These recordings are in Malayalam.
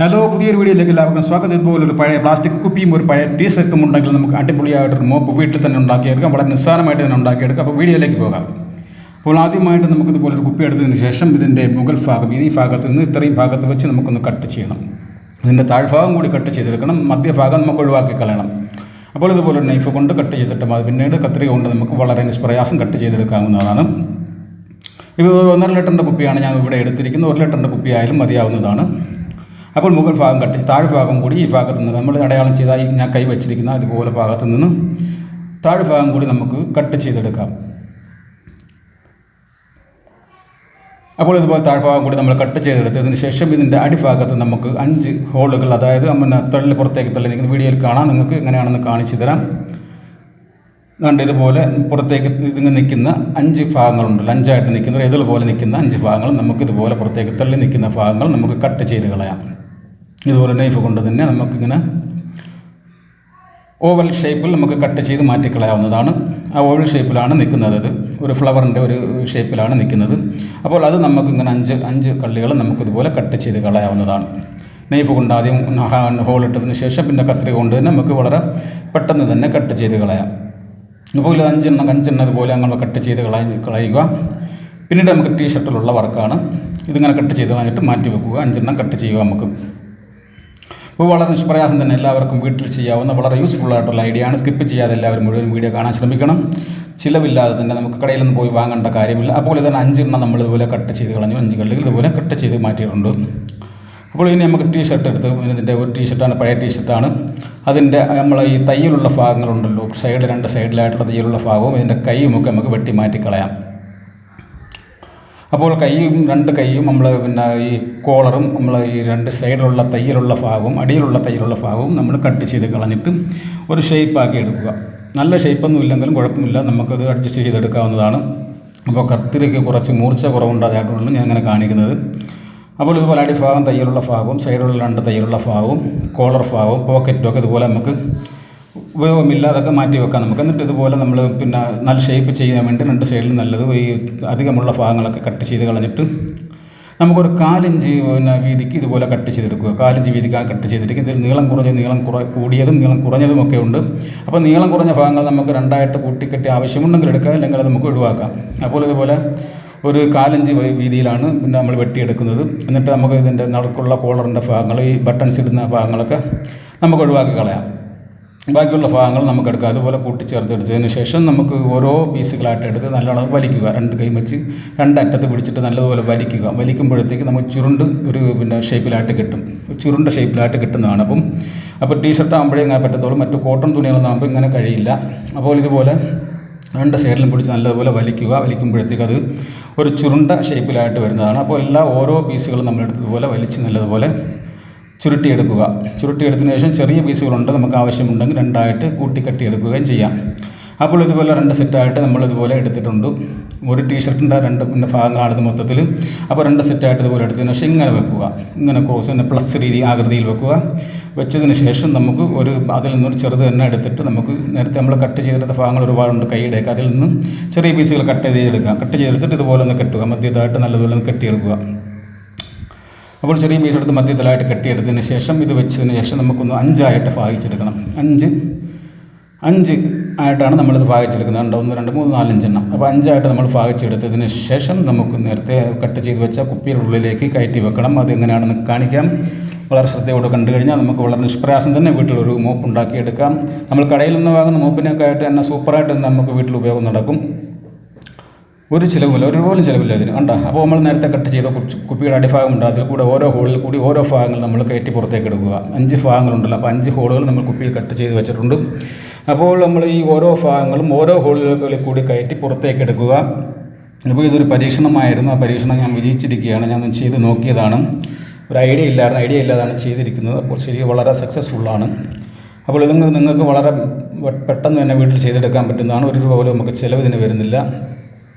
ഹലോ, പുതിയൊരു വീഡിയോയിലേക്ക് എല്ലാവർക്കും സ്വാഗതം. ഇതുപോലെ ഒരു പഴയ പ്ലാസ്റ്റിക് കുപ്പിയും ഒരു പഴയ ടീ ഷർട്ടും ഉണ്ടെങ്കിൽ നമുക്ക് അടിപൊളിയായിട്ടൊരു മോപ്പ് വീട്ടിൽ തന്നെ ഉണ്ടാക്കിയെടുക്കാം. വളരെ നിസ്സാരമായിട്ട് തന്നെ ഉണ്ടാക്കിയെടുക്കാം. അപ്പോൾ വീഡിയോയിലേക്ക് പോകാം. അപ്പോൾ ആദ്യമായിട്ട് നമുക്കിതുപോലെ ഒരു കുപ്പി എടുത്തതിന് ശേഷം ഇതിൻ്റെ മുകൾ ഭാഗം ഈ ഭാഗത്ത് നിന്ന് ഇത്രയും ഭാഗത്ത് വെച്ച് നമുക്കൊന്ന് കട്ട് ചെയ്യണം. ഇതിൻ്റെ താഴ്ഭാഗം കൂടി കട്ട് ചെയ്തെടുക്കണം. മധ്യഭാഗം നമുക്ക് ഒഴിവാക്കി കളയണം. അപ്പോൾ ഇതുപോലെ ഒരു നൈഫ് കൊണ്ട് കട്ട് ചെയ്തിട്ട് അത് പിന്നീട് കത്രിക കൊണ്ട് നമുക്ക് വളരെ നിഷ്പ്രയാസം കട്ട് ചെയ്തെടുക്കാവുന്നതാണ്. ഇപ്പോൾ ഒരു 1.5 ലിറ്ററിൻ്റെ കുപ്പിയാണ് ഞാൻ ഇവിടെ എടുത്തിരിക്കുന്നത്. 1 ലിറ്ററിൻ്റെ കുപ്പി ആയാലും മതിയാവുന്നതാണ്. അപ്പോൾ മുകൾ ഭാഗം കട്ട് താഴ്ഭാഗം കൂടി ഈ ഭാഗത്ത് നിന്ന് നമ്മൾ അടയാളം ചെയ്താൽ ഞാൻ കൈ വച്ചിരിക്കുന്ന അതുപോലെ ഭാഗത്ത് നിന്ന് താഴ്ഭാഗം കൂടി നമുക്ക് കട്ട് ചെയ്തെടുക്കാം. അപ്പോൾ ഇതുപോലെ താഴ്ഭാഗം കൂടി നമ്മൾ കട്ട് ചെയ്തെടുത്തതിന് ശേഷം ഇതിൻ്റെ അടിഭാഗത്ത് നമുക്ക് 5 ഹോളുകൾ, അതായത് തള്ളി പുറത്തേക്ക് തള്ളി നിൽക്കുന്ന വീഡിയോയിൽ കാണാം. നിങ്ങൾക്ക് എങ്ങനെയാണെന്ന് കാണിച്ചു തരാം. അതുകൊണ്ട് ഇതുപോലെ പുറത്തേക്ക് ഇതിങ്ങനെ നിൽക്കുന്ന 5 ഭാഗങ്ങളുണ്ടല്ലോ, 5ആയിട്ട് നിൽക്കുന്ന ഇതുപോലെ നിൽക്കുന്ന 5 ഭാഗങ്ങൾ നമുക്ക് ഇതുപോലെ പുറത്തേക്ക് തള്ളി നിൽക്കുന്ന ഭാഗങ്ങൾ നമുക്ക് കട്ട് ചെയ്ത് കളയാം. ഇതുപോലെ നൈഫ് കൊണ്ട് തന്നെ നമുക്കിങ്ങനെ ഓവൽ ഷേപ്പിൽ നമുക്ക് കട്ട് ചെയ്ത് മാറ്റിക്കളയാവുന്നതാണ്. ആ ഓവൽ ഷേപ്പിലാണ് നിൽക്കുന്നത്. അത് ഒരു ഫ്ലവറിൻ്റെ ഒരു ഷേപ്പിലാണ് നിൽക്കുന്നത്. അപ്പോൾ അത് നമുക്കിങ്ങനെ 5 കള്ളികൾ നമുക്കിതുപോലെ കട്ട് ചെയ്ത് കളയാവുന്നതാണ്. നൈഫ് കൊണ്ട് ആദ്യം ഹോളിട്ടതിന് ശേഷം പിന്നെ കത്രിക കൊണ്ട് തന്നെ നമുക്ക് വളരെ പെട്ടെന്ന് തന്നെ കട്ട് ചെയ്ത് കളയാം. അപ്പോൾ 5 എണ്ണം ഇതുപോലെ അങ്ങനെ കട്ട് ചെയ്ത് കളയുക. പിന്നീട് നമുക്ക് ടീ ഷർട്ടിലുള്ള വർക്കാണ്. ഇതിങ്ങനെ കട്ട് ചെയ്ത് കളഞ്ഞിട്ട് മാറ്റി വെക്കുക. 5 എണ്ണം കട്ട് ചെയ്യുക നമുക്ക്. അപ്പോൾ വളരെ നിഷ്പ്രയാസം തന്നെ എല്ലാവർക്കും വീട്ടിൽ ചെയ്യാവുന്ന വളരെ യൂസ്ഫുൾ ആയിട്ടുള്ള ഐഡിയ ആണ്. സ്കിപ്പ് ചെയ്യാതെ എല്ലാവരും മുഴുവൻ വീഡിയോ കാണാൻ ശ്രമിക്കണം. ചിലവില്ലാതെ തന്നെ നമുക്ക് കടയിലൊന്നും പോയി വാങ്ങേണ്ട കാര്യമില്ല. അപ്പോൾ ഇതിന് 5 എണ്ണം നമ്മളിതുപോലെ കട്ട് ചെയ്ത് കളഞ്ഞു. 5 കള്ളികൾ ഇതുപോലെ കട്ട് ചെയ്ത് മാറ്റിയിട്ടുണ്ട്. അപ്പോൾ ഇനി നമുക്ക് ടീ ഷർട്ട് എടുത്ത് ഇതിൻ്റെ ഒരു ടീ ഷർട്ടാണ്, പഴയ ടീ ഷർട്ടാണ്. അതിൻ്റെ നമ്മൾ ഈ തയ്യലുള്ള ഭാഗങ്ങളുണ്ടല്ലോ, സൈഡ് 2 സൈഡിലായിട്ടുള്ള തയ്യലുള്ള ഭാഗവും ഇതിൻ്റെ കൈയുമൊക്കെ നമുക്ക് വെട്ടി മാറ്റിക്കളയാം. അപ്പോൾ കൈയും 2 കൈയും നമ്മൾ പിന്നെ ഈ കോളറും നമ്മൾ ഈ 2 സൈഡിലുള്ള തയ്യലുള്ള ഭാഗവും അടിയിലുള്ള തയ്യലുള്ള ഭാഗവും നമ്മൾ കട്ട് ചെയ്ത് കളഞ്ഞിട്ട് ഒരു ഷേപ്പാക്കി എടുക്കുക. നല്ല ഷേപ്പൊന്നും ഇല്ലെങ്കിലും കുഴപ്പമില്ല, നമുക്കത് അഡ്ജസ്റ്റ് ചെയ്തെടുക്കാവുന്നതാണ്. അപ്പോൾ കത്തിരിക്ക് കുറച്ച് മൂർച്ച കുറവുണ്ടായതായിട്ടുള്ളൂ ഞാൻ അങ്ങനെ കാണിക്കുന്നത്. അപ്പോൾ ഇതുപോലെ അടിഭാഗം തയ്യലുള്ള ഭാഗവും സൈഡിലുള്ള 2 തയ്യലുള്ള ഭാഗവും കോളർ ഭാഗവും പോക്കറ്റും ഒക്കെ ഇതുപോലെ നമുക്ക് ഉപയോഗമില്ലാതൊക്കെ മാറ്റി വെക്കാം നമുക്ക്. എന്നിട്ട് ഇതുപോലെ നമ്മൾ പിന്നെ നല്ല ഷേപ്പ് ചെയ്യാൻ വേണ്ടി 2 സൈഡിലും നല്ലത് ഈ അധികമുള്ള ഭാഗങ്ങളൊക്കെ കട്ട് ചെയ്ത് കളഞ്ഞിട്ട് നമുക്കൊരു 4 ഇഞ്ച് പിന്നെ വീതിക്ക് ഇതുപോലെ കട്ട് ചെയ്തെടുക്കുക. 4 ഇഞ്ച് വീതിക്ക് കട്ട് ചെയ്തിരിക്കും. ഇതിൽ നീളം കൂടിയതും നീളം കുറഞ്ഞതും ഒക്കെ ഉണ്ട്. അപ്പോൾ നീളം കുറഞ്ഞ ഭാഗങ്ങൾ നമുക്ക് 2ആയിട്ട് കൂട്ടിക്കെട്ടി ആവശ്യമുണ്ടെങ്കിൽ എടുക്കാം, അല്ലെങ്കിൽ അത് നമുക്ക് ഒഴിവാക്കാം. അപ്പോൾ ഇതുപോലെ ഒരു 4 ഇഞ്ച് വീതിയിലാണ് പിന്നെ നമ്മൾ വെട്ടിയെടുക്കുന്നത്. എന്നിട്ട് നമുക്ക് ഇതിൻ്റെ നടുക്കുള്ള കോളറിൻ്റെ ഭാഗങ്ങൾ, ഈ ബട്ടൺസ് ഇടുന്ന ഭാഗങ്ങളൊക്കെ നമുക്ക് ഒഴിവാക്കി കളയാം. ബാക്കിയുള്ള ഭാഗങ്ങൾ നമുക്കെടുക്കാം. അതുപോലെ കൂട്ടിച്ചേർത്തെടുത്തതിന് ശേഷം നമുക്ക് ഓരോ പീസുകളായിട്ട് എടുത്ത് നല്ലോണം വലിക്കുക. 2 കൈ വെച്ച് 2 അറ്റത്ത് പിടിച്ചിട്ട് നല്ലതുപോലെ വലിക്കുക. വലിക്കുമ്പോഴത്തേക്ക് നമുക്ക് ചുരുണ്ട് ഒരു പിന്നെ ഷേപ്പിലായിട്ട് കിട്ടും. ചുരുണ്ട ഷേപ്പിലായിട്ട് കിട്ടുന്നതാണ്. അപ്പോൾ ടീ ഷർട്ട് ആകുമ്പോഴേ ഇങ്ങനെ പറ്റത്തുള്ളൂ. മറ്റു കോട്ടൺ തുണികളൊന്നും ആകുമ്പോൾ ഇങ്ങനെ കഴിയില്ല. അപ്പോൾ ഇതുപോലെ 2 സൈഡിലും പിടിച്ച് നല്ലതുപോലെ വലിക്കുക. വലിക്കുമ്പോഴത്തേക്ക് അത് ഒരു ചുരുണ്ട ഷേപ്പിലായിട്ട് വരുന്നതാണ്. അപ്പോൾ ഓരോ പീസുകളും നമ്മളെടുത്തതുപോലെ വലിച്ച് നല്ലതുപോലെ ചുരുട്ടിയെടുക്കുക. ചുരുട്ടിയെടുത്തതിന് ശേഷം ചെറിയ പീസുകളുണ്ട്, നമുക്ക് ആവശ്യമുണ്ടെങ്കിൽ 2ആയിട്ട് കൂട്ടിക്കെട്ടിയെടുക്കുകയും ചെയ്യാം. അപ്പോൾ ഇതുപോലെ 2 സെറ്റായിട്ട് നമ്മളിതുപോലെ എടുത്തിട്ടുണ്ട്. ഒരു ടീ ഷർട്ടിൻ്റെ 2 പിന്നെ ഭാഗങ്ങളാണിത് മൊത്തത്തിൽ. അപ്പോൾ 2 സെറ്റായിട്ട് ഇതുപോലെ എടുത്തതിന് ശേഷം ഇങ്ങനെ വെക്കുക. ഇങ്ങനെ ക്രോസ് തന്നെ പ്ലസ് രീതി ആകൃതിയിൽ വെക്കുക. വെച്ചതിന് ശേഷം നമുക്ക് അതിൽ നിന്നൊരു ചെറുത് തന്നെ എടുത്തിട്ട് നമുക്ക് നേരത്തെ നമ്മൾ കട്ട് ചെയ്തെടുത്ത ഭാഗങ്ങൾ ഒരുപാടുണ്ട് കൈയുടെയൊക്കെ, അതിൽ നിന്ന് ചെറിയ പീസുകൾ കട്ട് ചെയ്തെടുക്കുക. കട്ട് ചെയ്തെടുത്തിട്ട് ഇതുപോലെ ഒന്ന് കെട്ടുക. മധ്യത്തായിട്ട് നല്ലതുപോലെ ഒന്ന് കെട്ടിയെടുക്കുക. അപ്പോൾ ചെറിയ പീസ് എടുത്ത് മധ്യത്തിലായിട്ട് കെട്ടിയെടുത്തതിന് ശേഷം ഇത് വെച്ചതിന് ശേഷം നമുക്കൊന്ന് 5ആയിട്ട് ഭാഗിച്ചെടുക്കണം. 5 ആയിട്ടാണ് നമ്മളിത് ഭാഗിച്ചെടുക്കുന്നത്. 1 2 3 4 5 എണ്ണം. അപ്പോൾ 5ആയിട്ട് നമ്മൾ ഭാഗിച്ചെടുത്തതിന് ശേഷം നമുക്ക് നേരത്തെ കട്ട് ചെയ്ത് വെച്ച കുപ്പിയുടെ ഉള്ളിലേക്ക് കയറ്റി വെക്കണം. അത് എങ്ങനെയാണെന്ന് കാണിക്കാം. വളരെ ശ്രദ്ധയോടെ കണ്ടു കഴിഞ്ഞാൽ നമുക്ക് വളരെ നിഷ്പ്രയാസം തന്നെ വീട്ടിലൊരു മോപ്പ് ഉണ്ടാക്കിയെടുക്കാം. നമ്മൾ കടയിൽ നിന്ന് വാങ്ങുന്ന മോപ്പിനൊക്കെ ആയിട്ട് തന്നെ സൂപ്പറായിട്ട് നമുക്ക് വീട്ടിൽ ഉപയോഗം നടക്കും. ഒരു ചിലവില്ല, ഒരുപോലും ചിലവില്ല ഇതിന്. കണ്ടോ? അപ്പോൾ നമ്മൾ നേരത്തെ കട്ട് ചെയ്ത കുപ്പിയുടെ അടിഭാഗമുണ്ട്. അതിൽ കൂടെ ഓരോ ഹോളിൽ കൂടി ഓരോ ഭാഗങ്ങൾ നമ്മൾ കയറ്റി പുറത്തേക്ക് എടുക്കുക. 5 ഭാഗങ്ങളുണ്ടല്ലോ. അപ്പോൾ 5 ഹോളുകൾ നമ്മൾ കുപ്പിയിൽ കട്ട് ചെയ്ത് വെച്ചിട്ടുണ്ട്. അപ്പോൾ നമ്മൾ ഈ ഓരോ ഭാഗങ്ങളും ഓരോ ഹോളുകളിൽ കൂടി കയറ്റി പുറത്തേക്ക് എടുക്കുക. അപ്പോൾ ഇതൊരു പരീക്ഷണമായിരുന്നു. ആ പരീക്ഷണം ഞാൻ വിജയിച്ചിരിക്കുകയാണ്. ഞാൻ ചെയ്ത് നോക്കിയതാണ്. ഒരു ഐഡിയ ഇല്ലാതാണ് ചെയ്തിരിക്കുന്നത്. അപ്പോൾ വളരെ സക്സസ്ഫുള്ളാണ്. അപ്പോൾ ഇത് നിങ്ങൾക്ക് വളരെ പെട്ടെന്ന് തന്നെ വീട്ടിൽ ചെയ്തെടുക്കാൻ പറ്റുന്നതാണ്. 1 രൂപ പോലും നമുക്ക് ചിലവ് ഇതിന് വരുന്നില്ല.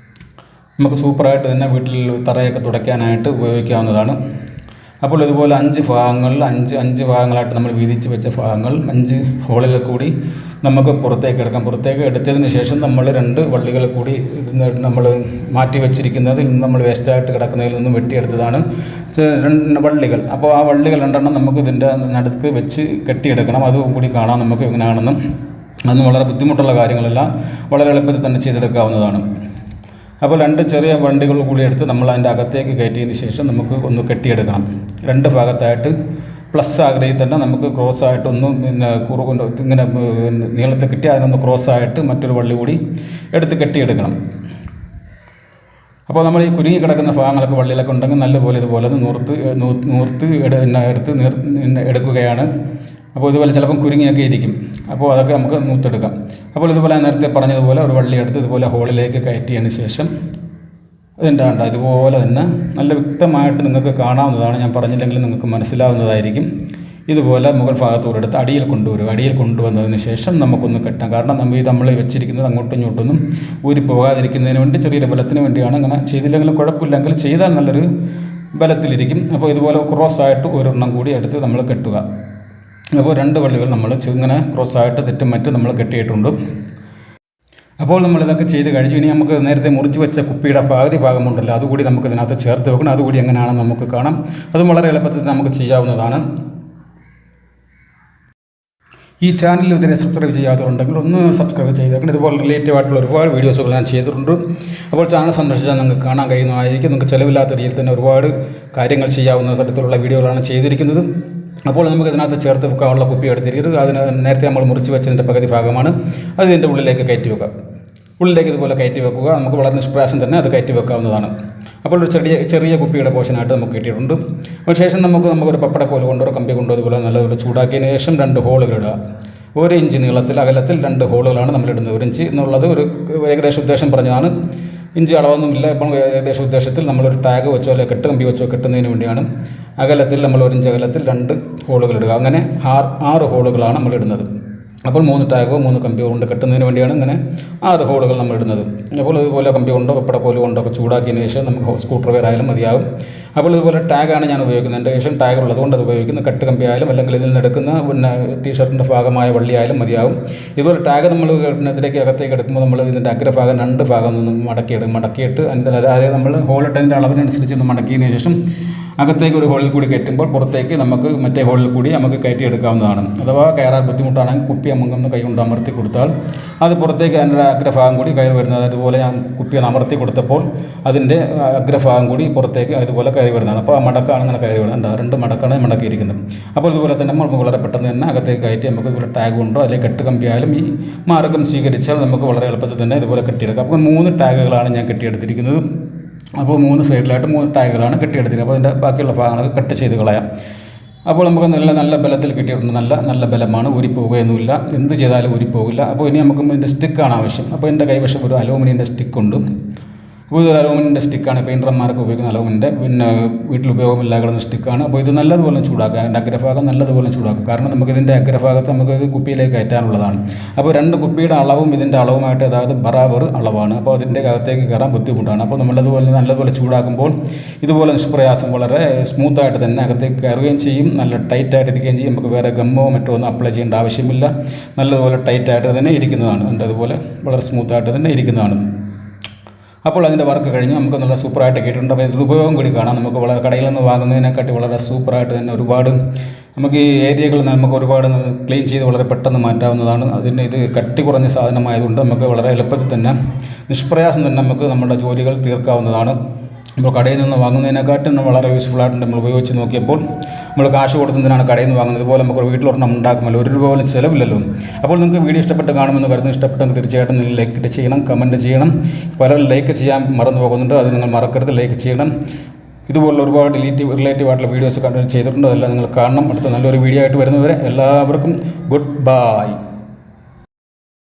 നമുക്ക് സൂപ്പറായിട്ട് തന്നെ വീട്ടിൽ തറയൊക്കെ തുടയ്ക്കാനായിട്ട് ഉപയോഗിക്കാവുന്നതാണ്. അപ്പോൾ ഇതുപോലെ 5 ഭാഗങ്ങളിൽ 5 ഭാഗങ്ങളായിട്ട് നമ്മൾ വീതിച്ച് വെച്ച ഭാഗങ്ങൾ 5 ഹോളിൽ കൂടി നമുക്ക് പുറത്തേക്ക് എടുക്കാം. പുറത്തേക്ക് എടുത്തതിന് ശേഷം നമ്മൾ 2 വള്ളികൾ കൂടി നമ്മൾ മാറ്റി വെച്ചിരിക്കുന്നതിൽ നിന്ന് നമ്മൾ വേസ്റ്റായിട്ട് കിടക്കുന്നതിൽ നിന്നും വെട്ടിയെടുത്തതാണ് വള്ളികൾ. അപ്പോൾ ആ വള്ളികൾ 2 നമുക്ക് ഇതിൻ്റെ നടുക്ക് വെച്ച് കെട്ടിയെടുക്കണം. അതും കൂടി കാണാം നമുക്ക് എങ്ങനെയാണെന്നും. അതൊന്നും വളരെ ബുദ്ധിമുട്ടുള്ള കാര്യങ്ങളല്ല, വളരെ എളുപ്പത്തിൽ തന്നെ ചെയ്തെടുക്കാവുന്നതാണ്. അപ്പോൾ 2 ചെറിയ വണ്ടികൾ കൂടി എടുത്ത് നമ്മൾ അതിൻ്റെ അകത്തേക്ക് കയറ്റിയതിന് ശേഷം നമുക്ക് ഒന്ന് കെട്ടിയെടുക്കണം. 2 ഭാഗത്തായിട്ട് പ്ലസ് ആകൃതിയിൽ തന്നെ നമുക്ക് ക്രോസായിട്ടൊന്ന് ഇങ്ങനെ നീളത്തിൽ കിട്ടി അതിനൊന്ന് ക്രോസായിട്ട് മറ്റൊരു വള്ളി കൂടി എടുത്ത് കെട്ടിയെടുക്കണം. അപ്പോൾ നമ്മൾ ഈ കുരുങ്ങി കിടക്കുന്ന ഭാഗങ്ങളൊക്കെ വള്ളികളൊക്കെ ഉണ്ടെങ്കിൽ നല്ലപോലെ ഇതുപോലെ നൂർത്ത് എടുക്കുകയാണ്. അപ്പോൾ ഇതുപോലെ ചിലപ്പം കുരുങ്ങിയൊക്കെ ഇരിക്കും. അപ്പോൾ അതൊക്കെ നമുക്ക് നൂർത്തെടുക്കാം. അപ്പോൾ ഇതുപോലെ നേരത്തെ പറഞ്ഞതുപോലെ ഒരു വള്ളി എടുത്ത് ഇതുപോലെ ഹോളിലേക്ക് കയറ്റിയതിന് ശേഷം ഇതുണ്ടാകണ്ട ഇതുപോലെ തന്നെ നല്ല വ്യക്തമായിട്ട് നിങ്ങൾക്ക് കാണാവുന്നതാണ്. ഞാൻ പറഞ്ഞില്ലെങ്കിൽ നിങ്ങൾക്ക് മനസ്സിലാവുന്നതായിരിക്കും. ഇതുപോലെ മുകൾ ഭാഗത്തോടെടുത്ത് അടിയിൽ കൊണ്ടുവരിക. അടിയിൽ കൊണ്ടുവന്നതിന് ശേഷം നമുക്കൊന്ന് കെട്ടാം. കാരണം നമ്മൾ വെച്ചിരിക്കുന്നത് അങ്ങോട്ടും ഇങ്ങോട്ടൊന്നും ഊരി പോകാതിരിക്കുന്നതിന് വേണ്ടി ചെറിയൊരു ബലത്തിന് വേണ്ടിയാണ്. അങ്ങനെ ചെയ്തില്ലെങ്കിലും കുഴപ്പമില്ലെങ്കിൽ ചെയ്താൽ നല്ലൊരു ബലത്തിലിരിക്കും. അപ്പോൾ ഇതുപോലെ ക്രോസായിട്ട് ഒരെണ്ണം കൂടി എടുത്ത് നമ്മൾ കെട്ടുക. അപ്പോൾ 2 വള്ളികൾ നമ്മൾ ഇങ്ങനെ ക്രോസായിട്ട് തെറ്റും മറ്റും നമ്മൾ കെട്ടിയിട്ടുണ്ട്. അപ്പോൾ നമ്മളിതൊക്കെ ചെയ്ത് കഴിഞ്ഞു. ഇനി നമുക്ക് നേരത്തെ മുറിച്ച് വെച്ച കുപ്പിയുടെ പകുതി ഭാഗമുണ്ടല്ലോ, അതുകൂടി നമുക്ക് ഇതിനകത്ത് ചേർത്ത് വെക്കണം. അതുകൂടി എങ്ങനെയാണെന്ന് നമുക്ക് കാണാം. അതും വളരെ എളുപ്പത്തിൽ നമുക്ക് ചെയ്യാവുന്നതാണ്. ഈ ചാനലിൽ ഇതുവരെ സബ്സ്ക്രൈബ് ചെയ്യാത്തവരുണ്ടെങ്കിൽ ഒന്ന് സബ്സ്ക്രൈബ് ചെയ്തേക്കണം. ഇതുപോലെ റിലേറ്റീവ് ആയിട്ടുള്ള ഒരുപാട് വീഡിയോസുകൾ ഞാൻ ചെയ്തിട്ടുണ്ട്. അപ്പോൾ ചാനൽ സന്ദർശിച്ചാൽ നിങ്ങൾക്ക് കാണാൻ കഴിയുന്നതായിരിക്കും. നിങ്ങൾക്ക് ചിലവില്ലാത്ത രീതിയിൽ തന്നെ ഒരുപാട് കാര്യങ്ങൾ ചെയ്യാവുന്ന തരത്തിലുള്ള വീഡിയോകളാണ് ചെയ്തിരിക്കുന്നത്. അപ്പോൾ നമുക്ക് ഇതിനകത്ത് ചേർത്ത് വെക്കാനുള്ള കുപ്പി എടുത്തിരിക്കുന്നത് അതിന് നേരത്തെ നമ്മൾ മുറിച്ച് വെച്ചതിൻ്റെ പകുതി ഭാഗമാണ്. അത് ഇതിൻ്റെ ഉള്ളിലേക്ക് കയറ്റി വെക്കുക. ഉള്ളിലേക്ക് ഇതുപോലെ കയറ്റി വെക്കുക. നമുക്ക് വളരെ നിഷ്പ്രയാസം തന്നെ അത് കയറ്റി വെക്കാവുന്നതാണ്. അപ്പോൾ ഒരു ചെറിയ കുപ്പിയുടെ പോർഷനായിട്ട് നമുക്ക് കിട്ടിയിട്ടുണ്ട്. അതിനുശേഷം നമുക്കൊരു പപ്പടക്കോല് കൊണ്ടോ കമ്പി കൊണ്ടോ ഇതുപോലെ നല്ലപോലെ ചൂടാക്കിയതിന് ശേഷം 2 ഹോളുകൾ ഇടുക. 1 ഇഞ്ച് നീളത്തിൽ അകലത്തിൽ 2 ഹോളുകളാണ് നമ്മളിടുന്നത്. 1 ഇഞ്ച് എന്നുള്ളത് ഒരു ഏകദേശം ഉദ്ദേശം പറഞ്ഞതാണ്. ഇഞ്ച് അളവൊന്നുമില്ല. ഇപ്പോൾ ഏകദേശം ഉദ്ദേശത്തിൽ നമ്മളൊരു ടാഗ് വെച്ചോ അല്ലെങ്കിൽ കമ്പി വെച്ചോ കെട്ടുന്നതിന് വേണ്ടിയാണ്. അകലത്തിൽ നമ്മൾ 1 ഇഞ്ച് അകലത്തിൽ 2 ഹോളുകൾ ഇടുക. അങ്ങനെ 6 ഹോളുകളാണ് നമ്മളിടുന്നത്. അപ്പോൾ 3 ടാഗോ 3 കമ്പിയോ കൊണ്ട് കെട്ടുന്നതിന് വേണ്ടിയാണ് ഇങ്ങനെ 6 ഹോളുകൾ നമ്മൾ ഇടുന്നത്. അപ്പോൾ ഇതുപോലെ കമ്പി കൊണ്ടോ പപ്പടക്കോല് കൊണ്ടോ ഒക്കെ ചൂടാക്കിയതിന് ശേഷം നമുക്ക് സ്കൂട്ടർ വേറായാലും മതിയാകും. അപ്പോൾ ഇതുപോലെ ടാഗാണ് ഞാൻ ഉപയോഗിക്കുന്നത്. എൻ്റെ ശേഷം ടാഗ് ഉള്ളത് കൊണ്ട് അത് ഉപയോഗിക്കുന്നത്. കട്ട് കമ്പി ആയാലും അല്ലെങ്കിൽ ഇതിൽ നിന്ന് എടുക്കുന്ന ടീഷർട്ടിൻ്റെ ഭാഗമായ വള്ളി ആയാലും മതിയാകും. ഇതുപോലെ ടാഗ് നമ്മൾ ഇതിലേക്ക് അകത്തേക്ക് എടുക്കുമ്പോൾ നമ്മൾ ഇതിൻ്റെ അഗ്രഭാഗം 2 ഭാഗം നിന്ന് മടക്കിയിട്ട് അതായത് നമ്മൾ ഹോളിട്ടതിൻ്റെ അളവിനനുസരിച്ച് ഒന്ന് മടക്കിയതിന് ശേഷം അകത്തേക്ക് ഒരു ഹോളിൽ കൂടി കയറ്റുമ്പോൾ പുറത്തേക്ക് നമുക്ക് മറ്റേ ഹോളിൽ കൂടി നമുക്ക് കയറ്റിയെടുക്കാവുന്നതാണ്. അഥവാ കയറാൻ ബുദ്ധിമുട്ടാണെങ്കിൽ കുപ്പി നമുക്കൊന്ന് കൈ കൊണ്ട് അമർത്തി കൊടുത്താൽ അത് പുറത്തേക്ക് അതിൻ്റെ അഗ്രഭാഗം കൂടി കയറി വരുന്നത്. അതുപോലെ ഞാൻ കുപ്പിയെ അമർത്തി കൊടുത്തപ്പോൾ അതിൻ്റെ അഗ്രഭാഗം കൂടി പുറത്തേക്ക് അതുപോലെ കയറി വരുന്നതാണ്. അപ്പോൾ ആ മടക്കാണ് ഇങ്ങനെ കയറി വരുന്നത്. 2 മടക്കാണ് മടക്കിയിരിക്കുന്നത്. അപ്പോൾ ഇതുപോലെ തന്നെ നമുക്ക് വളരെ പെട്ടെന്ന് തന്നെ അകത്തേക്ക് കയറ്റി നമുക്ക് ഇതുപോലെ ടാഗ് കൊണ്ടോ അല്ലെങ്കിൽ കെട്ട് കമ്പിയായാലും ഈ മാർഗ്ഗം സ്വീകരിച്ചാൽ നമുക്ക് വളരെ എളുപ്പത്തിൽ തന്നെ ഇതുപോലെ കെട്ടിയെടുക്കാം. അപ്പോൾ 3 ടാഗുകളാണ് ഞാൻ കെട്ടിയെടുത്തിരിക്കുന്നത്. അപ്പോൾ 3 സൈഡിലായിട്ട് 3 ടാഗുകളാണ് കെട്ടിയെടുത്തിരിക്കുന്നത്. അപ്പോൾ അതിൻ്റെ ബാക്കിയുള്ള ഭാഗങ്ങളൊക്കെ കട്ട് ചെയ്ത് കളയാം. അപ്പോൾ നമുക്ക് നല്ല ബലത്തിൽ കിട്ടിയിട്ടുണ്ട്. നല്ല ബലമാണ്. ഊരിപ്പോവുകയൊന്നുമില്ല. എന്ത് ചെയ്താലും ഊരിപ്പോകില്ല. അപ്പോൾ ഇനി നമുക്ക് ഇതിൻ്റെ സ്റ്റിക്കാണ് ആവശ്യം. അപ്പോൾ എൻ്റെ കൈവശം ഒരു അലൂമിനിയൻ്റെ സ്റ്റിക്കുണ്ട്. അപ്പോൾ ഇതൊരു അലൂമിനിയൻ്റെ സ്റ്റിക്കാണ്. പെയിൻറ്റർമാർക്ക് ഉപയോഗിക്കുന്ന അലൂമിനിയൻ്റെ പിന്നെ വീട്ടിൽ ഉപയോഗമില്ലാത്ത സ്റ്റിക്കാണ്. അപ്പോൾ ഇത് നല്ലതുപോലെ ചൂടാക്കുക. അതിൻ്റെ അഗ്രഭാഗം നല്ലതുപോലെ ചൂടാക്കുക. കാരണം നമുക്കിതിൻ്റെ അഗ്രഭാഗത്ത് നമുക്കിത് കുപ്പിയിലേക്ക് കയറ്റാനുള്ളതാണ്. അപ്പോൾ 2 കുപ്പിയുടെ അളവും ഇതിൻ്റെ അളവുമായിട്ട് അതായത് ബറാബർ അളവാണ്. അപ്പോൾ അതിൻ്റെ അകത്തേക്ക് കയറാൻ ബുദ്ധിമുട്ടാണ്. അപ്പോൾ നല്ലതുപോലെ ചൂടാക്കുമ്പോൾ ഇതുപോലെ നിഷ്പ്രയാസം വളരെ സ്മൂത്തായിട്ട് തന്നെ അകത്തേക്ക് കയറുകയും ചെയ്യും. നല്ല ടൈറ്റായിട്ടിരിക്കുകയും ചെയ്യും. നമുക്ക് വേറെ ഗമ്മോ മറ്റോ ഒന്നും അപ്ലൈ ചെയ്യേണ്ട ആവശ്യമില്ല. നല്ലതുപോലെ ടൈറ്റായിട്ട് തന്നെ ഇരിക്കുന്നതാണ്. അതിൻ്റെ അതുപോലെ വളരെ സ്മൂത്തായിട്ട് തന്നെ ഇരിക്കുന്നതാണ്. അപ്പോൾ അതിൻ്റെ വർക്ക് കഴിഞ്ഞ് നമുക്ക് നല്ല സൂപ്പറായിട്ട് കിട്ടിയിട്ടുണ്ട്. അപ്പോൾ ഇതിൻ്റെ ഉപയോഗം കൂടി കാണാം. നമുക്ക് വളരെ കടയിൽ നിന്ന് വാങ്ങുന്നതിനെക്കാട്ടി വളരെ സൂപ്പറായിട്ട് തന്നെ ഒരുപാട് നമുക്ക് ഈ ഏരിയകളിൽ നമുക്ക് ഒരുപാട് ക്ലീൻ ചെയ്ത് വളരെ പെട്ടെന്ന് മാറ്റാവുന്നതാണ്. അതിന് ഇത് കട്ടി കുറഞ്ഞ സാധനമായതുകൊണ്ട് നമുക്ക് വളരെ എളുപ്പത്തിൽ തന്നെ നിഷ്പ്രയാസം തന്നെ നമുക്ക് നമ്മുടെ ജോലികൾ തീർക്കാവുന്നതാണ്. നമ്മൾ കടയിൽ നിന്ന് വാങ്ങുന്നതിനെക്കാട്ടും വളരെ യൂസ്ഫുള്ളായിട്ട് നമ്മൾ ഉപയോഗിച്ച് നോക്കിയപ്പോൾ നമ്മൾ കാശ് കൊടുക്കുന്നതിനാണ് കടയിൽ നിന്ന് വാങ്ങുന്നത്. ഇതുപോലെ നമുക്ക് വീട്ടിലൊരെണ്ണം ഉണ്ടാക്കുമല്ലോ, 1 രൂപ പോലും ചിലവില്ലല്ലോ. അപ്പോൾ നിങ്ങൾക്ക് വീഡിയോ ഇഷ്ടപ്പെട്ട് കാണുമെന്ന് കരുതുന്നു. ഇഷ്ടപ്പെട്ടെങ്കിൽ തീർച്ചയായിട്ടും നിങ്ങൾ ലൈക്ക് ചെയ്യണം, കമൻറ്റ് ചെയ്യണം. പലരും ലൈക്ക് ചെയ്യാൻ മറന്നു പോകുന്നുണ്ട്. അത് നിങ്ങൾ മറക്കരുത്, ലൈക്ക് ചെയ്യണം. ഇതുപോലുള്ള ഒരുപാട് റിലേറ്റീവ് ആയിട്ടുള്ള വീഡിയോസ് ചെയ്തിട്ടുണ്ട്. അതെല്ലാം നിങ്ങൾ കാണണം. അടുത്ത നല്ലൊരു വീഡിയോ ആയിട്ട് വരുന്നവരെ എല്ലാവർക്കും ഗുഡ് ബൈ.